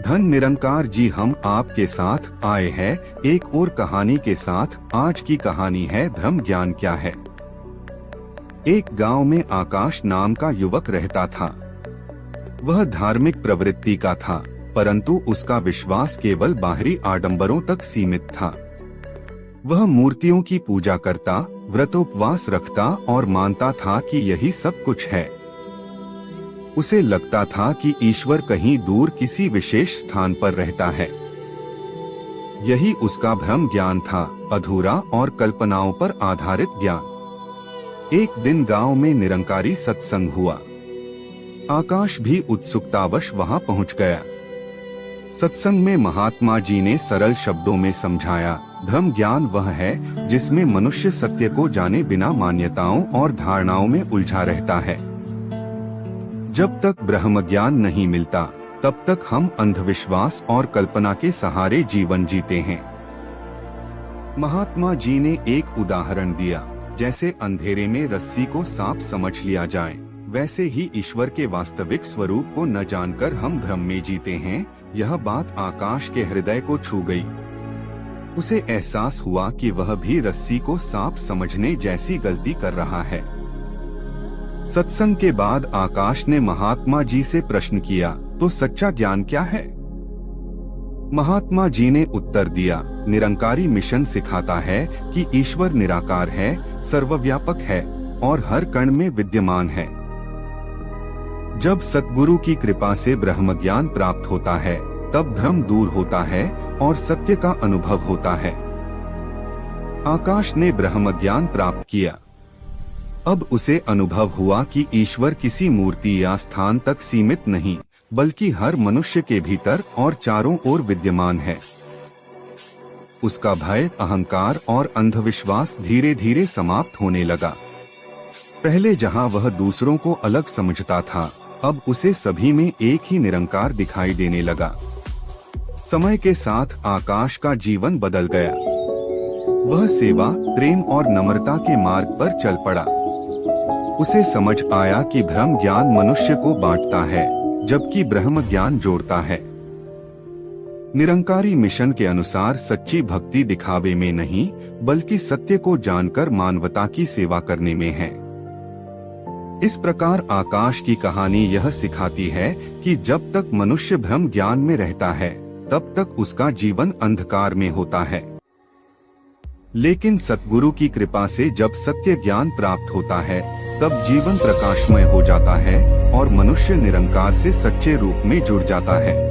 धन निरंकार जी, हम आपके साथ आए हैं एक और कहानी के साथ। आज की कहानी है धर्म ज्ञान क्या है। एक गांव में आकाश नाम का युवक रहता था। वह धार्मिक प्रवृत्ति का था, परंतु उसका विश्वास केवल बाहरी आडंबरों तक सीमित था। वह मूर्तियों की पूजा करता, व्रतोपवास रखता और मानता था कि यही सब कुछ है। उसे लगता था कि ईश्वर कहीं दूर किसी विशेष स्थान पर रहता है। यही उसका भ्रम ज्ञान था, अधूरा और कल्पनाओं पर आधारित ज्ञान। एक दिन गांव में निरंकारी सत्संग हुआ। आकाश भी उत्सुकतावश वहां पहुंच गया। सत्संग में महात्मा जी ने सरल शब्दों में समझाया, धर्म ज्ञान वह है जिसमें मनुष्य सत्य को जाने बिना मान्यताओं और धारणाओं में उलझा रहता है। जब तक ब्रह्म ज्ञान नहीं मिलता, तब तक हम अंधविश्वास और कल्पना के सहारे जीवन जीते हैं। महात्मा जी ने एक उदाहरण दिया, जैसे अंधेरे में रस्सी को सांप समझ लिया जाए, वैसे ही ईश्वर के वास्तविक स्वरूप को न जानकर हम भ्रम में जीते हैं। यह बात आकाश के हृदय को छू गई। उसे एहसास हुआ कि वह भी रस्सी को सांप समझने जैसी गलती कर रहा है। सत्संग के बाद आकाश ने महात्मा जी से प्रश्न किया, तो सच्चा ज्ञान क्या है? महात्मा जी ने उत्तर दिया, निरंकारी मिशन सिखाता है कि ईश्वर निराकार है, सर्वव्यापक है और हर कण में विद्यमान है। जब सतगुरु की कृपा से ब्रह्म ज्ञान प्राप्त होता है, तब भ्रम दूर होता है और सत्य का अनुभव होता है। आकाश ने ब्रह्म ज्ञान प्राप्त किया। अब उसे अनुभव हुआ कि ईश्वर किसी मूर्ति या स्थान तक सीमित नहीं, बल्कि हर मनुष्य के भीतर और चारों ओर विद्यमान है। उसका भय, अहंकार और अंधविश्वास धीरे धीरे समाप्त होने लगा। पहले जहां वह दूसरों को अलग समझता था, अब उसे सभी में एक ही निरंकार दिखाई देने लगा। समय के साथ आकाश का जीवन बदल गया। वह सेवा, प्रेम और नम्रता के मार्ग पर चल पड़ा। उसे समझ आया कि भ्रम ज्ञान मनुष्य को बांटता है, जबकि ब्रह्म ज्ञान जोड़ता है। निरंकारी मिशन के अनुसार सच्ची भक्ति दिखावे में नहीं, बल्कि सत्य को जानकर मानवता की सेवा करने में है। इस प्रकार आकाश की कहानी यह सिखाती है कि जब तक मनुष्य भ्रम ज्ञान में रहता है, तब तक उसका जीवन अंधकार में होता है। लेकिन सतगुरु की कृपा से जब सत्य ज्ञान प्राप्त होता है, तब जीवन प्रकाशमय हो जाता है और मनुष्य निरंकार से सच्चे रूप में जुड़ जाता है।